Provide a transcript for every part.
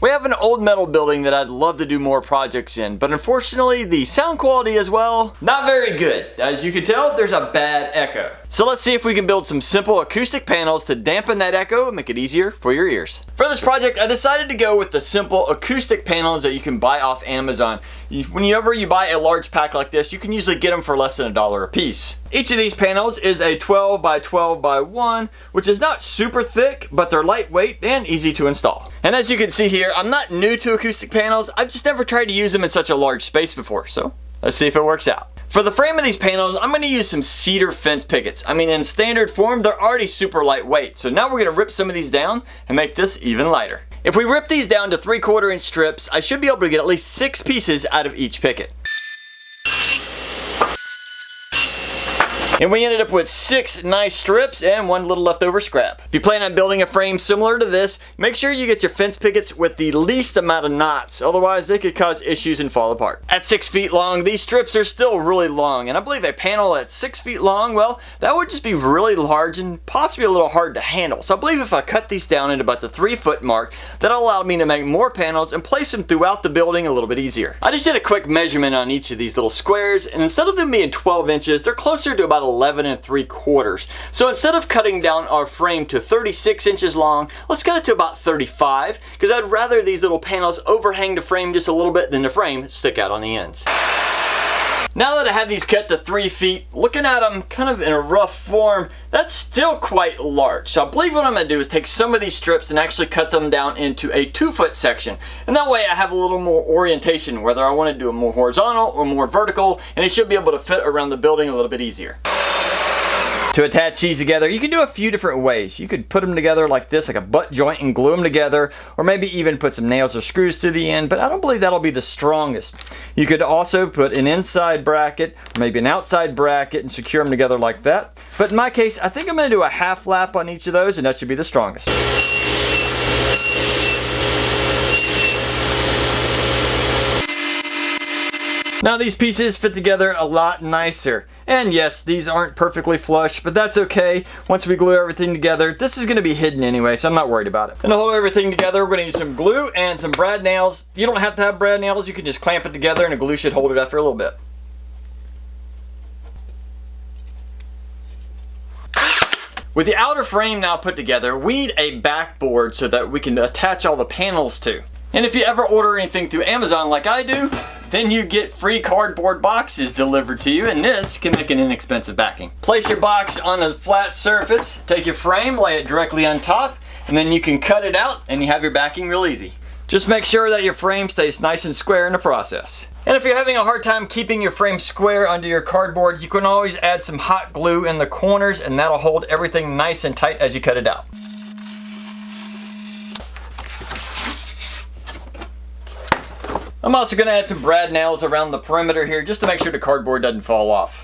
We have an old metal building that I'd love to do more projects in, but unfortunately the sound quality as well, not very good. As you can tell, there's a bad echo. So let's see if we can build some simple acoustic panels to dampen that echo and make it easier for your ears. For this project, I decided to go with the simple acoustic panels that you can buy off Amazon. Whenever you buy a large pack like this, you can usually get them for less than $1 a piece. Each of these panels is a 12 by 12 by 1, which is not super thick, but they're lightweight and easy to install. And as you can see here, I'm not new to acoustic panels. I've just never tried to use them in such a large space before, so let's see if it works out. For the frame of these panels, I'm going to use some cedar fence pickets. I mean, in standard form, they're already super lightweight. So now we're going to rip some of these down and make this even lighter. If we rip these down to 3/4 inch strips, I should be able to get at least 6 pieces out of each picket. And we ended up with 6 nice strips and 1 little leftover scrap. If you plan on building a frame similar to this, make sure you get your fence pickets with the least amount of knots, otherwise they could cause issues and fall apart. At 6 feet long, these strips are still really long, and I believe a panel at 6 feet long, well, that would just be really large and possibly a little hard to handle. So I believe if I cut these down at about the 3-foot mark, that'll allow me to make more panels and place them throughout the building a little bit easier. I just did a quick measurement on each of these little squares, and instead of them being 12 inches, they're closer to about 11 3/4. So instead of cutting down our frame to 36 inches long, let's cut it to about 35, because I'd rather these little panels overhang the frame just a little bit than the frame stick out on the ends. Now that I have these cut to 3 feet, looking at them kind of in a rough form, that's still quite large. So I believe what I'm going to do is take some of these strips and actually cut them down into a 2-foot section. And that way I have a little more orientation, whether I want to do it more horizontal or more vertical, and it should be able to fit around the building a little bit easier. To attach these together, you can do a few different ways. You could put them together like this, like a butt joint, and glue them together, or maybe even put some nails or screws to the end, but I don't believe that'll be the strongest. You could also put an inside bracket, or maybe an outside bracket, and secure them together like that. But in my case, I think I'm going to do a half lap on each of those, and that should be the strongest. Now these pieces fit together a lot nicer. And yes, these aren't perfectly flush, but that's okay. Once we glue everything together, this is going to be hidden anyway, so I'm not worried about it. And to hold everything together, we're going to use some glue and some brad nails. You don't have to have brad nails, you can just clamp it together and the glue should hold it after a little bit. With the outer frame now put together, we need a backboard so that we can attach all the panels to. And if you ever order anything through Amazon like I do, then you get free cardboard boxes delivered to you, and this can make an inexpensive backing. Place your box on a flat surface, take your frame, lay it directly on top, and then you can cut it out and you have your backing real easy. Just make sure that your frame stays nice and square in the process. And if you're having a hard time keeping your frame square under your cardboard, you can always add some hot glue in the corners, and that'll hold everything nice and tight as you cut it out. I'm also going to add some brad nails around the perimeter here just to make sure the cardboard doesn't fall off.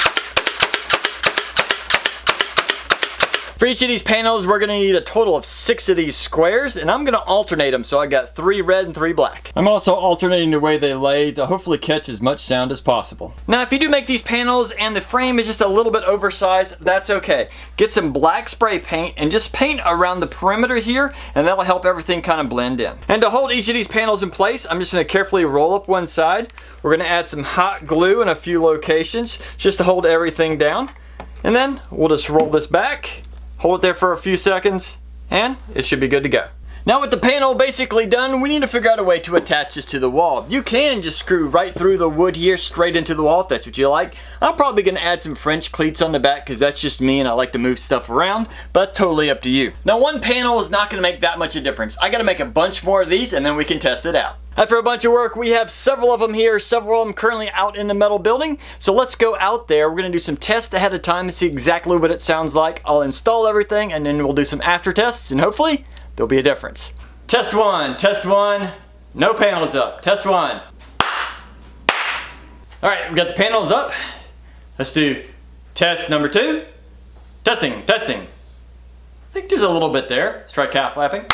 For each of these panels, we're going to need a total of 6 of these squares, and I'm going to alternate them, so I got 3 red and 3 black. I'm also alternating the way they lay to hopefully catch as much sound as possible. Now, if you do make these panels and the frame is just a little bit oversized, that's okay. Get some black spray paint and just paint around the perimeter here, and that'll help everything kind of blend in. And to hold each of these panels in place, I'm just going to carefully roll up one side. We're going to add some hot glue in a few locations just to hold everything down. And then we'll just roll this back. Hold it there for a few seconds, and it should be good to go. Now with the panel basically done, we need to figure out a way to attach this to the wall. You can just screw right through the wood here straight into the wall if that's what you like. I'm probably going to add some French cleats on the back because that's just me and I like to move stuff around, but that's totally up to you. Now one panel is not going to make that much of a difference. I got to make a bunch more of these and then we can test it out. After a bunch of work, we have several of them here, several of them currently out in the metal building. So let's go out there. We're going to do some tests ahead of time to see exactly what it sounds like. I'll install everything and then we'll do some after tests and hopefully there'll be a difference. Test 1, no panels up. Test 1. Alright, we got the panels up. Let's do test number 2. Testing. I think there's a little bit there. Let's try calf lapping.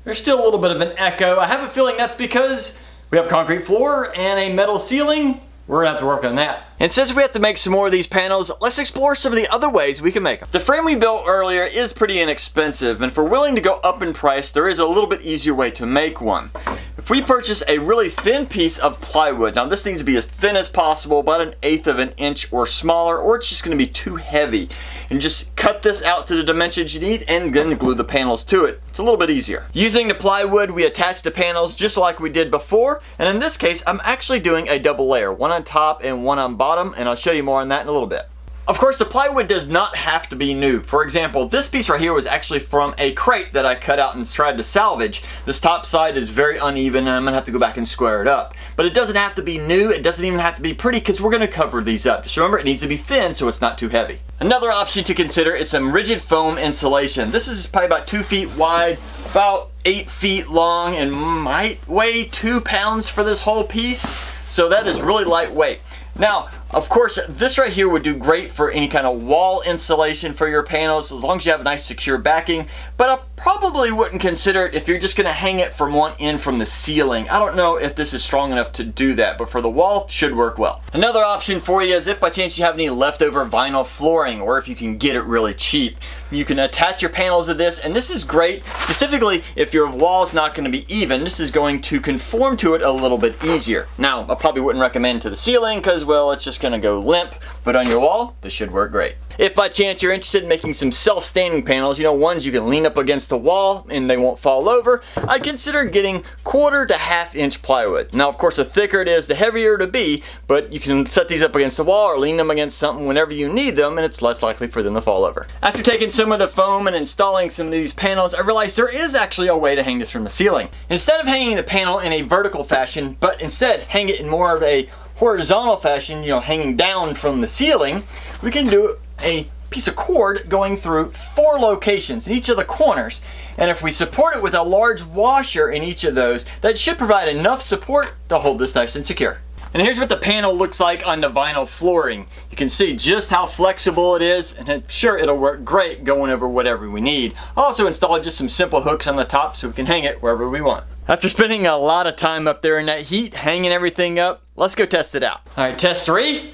There's still a little bit of an echo. I have a feeling that's because we have concrete floor and a metal ceiling we're gonna have to work on that. And since we have to make some more of these panels, let's explore some of the other ways we can make them. The frame we built earlier is pretty inexpensive, and if we're willing to go up in price, there is a little bit easier way to make one. If we purchase a really thin piece of plywood, now this needs to be as thin as possible, about 1/8 of an inch or smaller, or it's just gonna be too heavy. And just cut this out to the dimensions you need and then glue the panels to it. It's a little bit easier. Using the plywood, we attach the panels just like we did before, and in this case, I'm actually doing a double layer, one on top and one on bottom, and I'll show you more on that in a little bit. Of course, the plywood does not have to be new. For example, this piece right here was actually from a crate that I cut out and tried to salvage. This top side is very uneven and I'm gonna have to go back and square it up. But it doesn't have to be new, it doesn't even have to be pretty, because we're gonna cover these up. Just remember, it needs to be thin so it's not too heavy. Another option to consider is some rigid foam insulation. This is probably about 2 feet wide, about 8 feet long, and might weigh 2 pounds for this whole piece. So that is really lightweight. Now, of course, this right here would do great for any kind of wall insulation for your panels, as long as you have a nice secure backing, but I probably wouldn't consider it if you're just gonna hang it from one end from the ceiling. I don't know if this is strong enough to do that, but for the wall, it should work well. Another option for you is if by chance you have any leftover vinyl flooring, or if you can get it really cheap. You can attach your panels to this, and this is great, specifically if your wall's not gonna be even. This is going to conform to it a little bit easier. Now, I probably wouldn't recommend to the ceiling, because, well, it's just gonna go limp, but on your wall, this should work great. If by chance you're interested in making some self-standing panels, you know, ones you can lean up against the wall and they won't fall over, I'd consider getting 1/4 to 1/2 inch plywood. Now, of course, the thicker it is, the heavier it'll be, but you can set these up against the wall or lean them against something whenever you need them, and it's less likely for them to fall over. After taking some of the foam and installing some of these panels, I realized there is actually a way to hang this from the ceiling. Instead of hanging the panel in a vertical fashion, but instead hang it in more of a horizontal fashion, you know, hanging down from the ceiling, we can do a piece of cord going through 4 locations in each of the corners. And if we support it with a large washer in each of those, that should provide enough support to hold this nice and secure. And here's what the panel looks like on the vinyl flooring. You can see just how flexible it is, and I'm sure it'll work great going over whatever we need. I also installed just some simple hooks on the top so we can hang it wherever we want. After spending a lot of time up there in that heat, hanging everything up, let's go test it out. All right, test 3.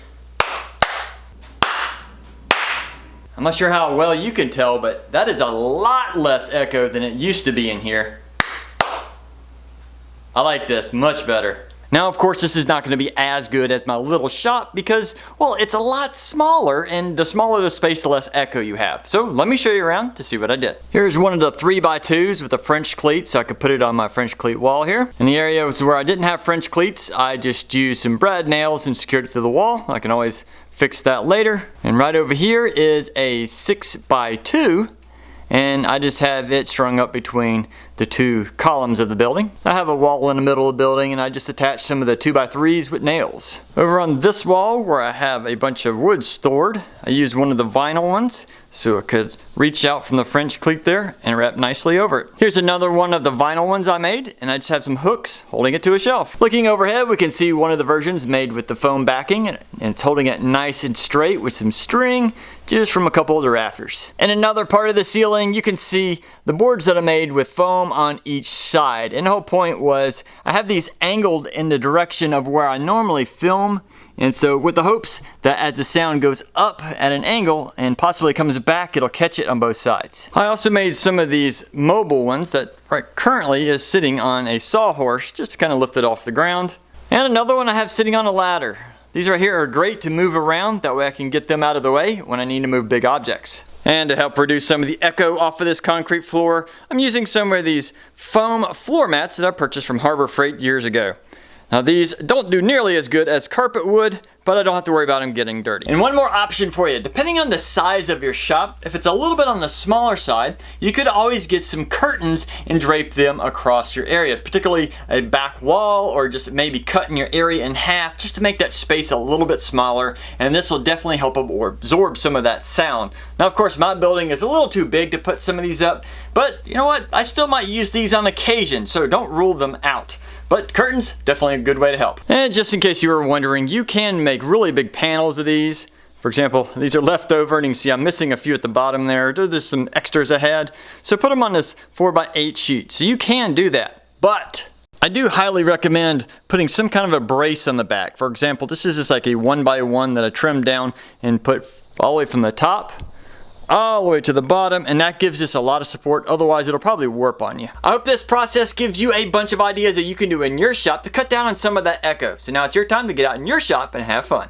I'm not sure how well you can tell, but that is a lot less echo than it used to be in here. I like this much better. Now, of course, this is not going to be as good as my little shop because, well, it's a lot smaller, and the smaller the space, the less echo you have. So let me show you around to see what I did. Here's one of the 3x2s with a French cleat, so I could put it on my French cleat wall here. In the areas where I didn't have French cleats, I just used some brad nails and secured it to the wall. I can always fix that later. And right over here is a 6x2, and I just have it strung up between the 2 columns of the building. I have a wall in the middle of the building, and I just attached some of the 2x3s with nails. Over on this wall where I have a bunch of wood stored, I used one of the vinyl ones so it could reach out from the French cleat there and wrap nicely over it. Here's another one of the vinyl ones I made, and I just have some hooks holding it to a shelf. Looking overhead, we can see one of the versions made with the foam backing, and it's holding it nice and straight with some string just from a couple of the rafters. And another part of the ceiling, you can see the boards that I made with foam on each side. And the whole point was I have these angled in the direction of where I normally film, and so with the hopes that as the sound goes up at an angle and possibly comes back, it'll catch it on both sides. I also made some of these mobile ones that currently is sitting on a sawhorse just to kind of lift it off the ground. And another one I have sitting on a ladder. These right here are great to move around, that way I can get them out of the way when I need to move big objects. And to help reduce some of the echo off of this concrete floor, I'm using some of these foam floor mats that I purchased from Harbor Freight years ago. Now these don't do nearly as good as carpet would, but I don't have to worry about them getting dirty. And one more option for you, depending on the size of your shop, if it's a little bit on the smaller side, you could always get some curtains and drape them across your area, particularly a back wall, or just maybe cutting your area in half just to make that space a little bit smaller, and this will definitely help absorb some of that sound. Now, of course, my building is a little too big to put some of these up, but you know what? I still might use these on occasion, so don't rule them out. But curtains, definitely a good way to help. And just in case you were wondering, you can make really big panels of these. For example, these are left over, and you can see I'm missing a few at the bottom there. There's some extras I had. So put them on this 4x8 sheet. So you can do that. But I I do highly recommend putting some kind of a brace on the back. For example, this is just like a 1x1 that I trimmed down and put all the way from the top all the way to the bottom, and that gives this a lot of support. Otherwise it'll probably warp on you. I hope this process gives you a bunch of ideas that you can do in your shop to cut down on some of that echo. So now it's your time to get out in your shop and have fun.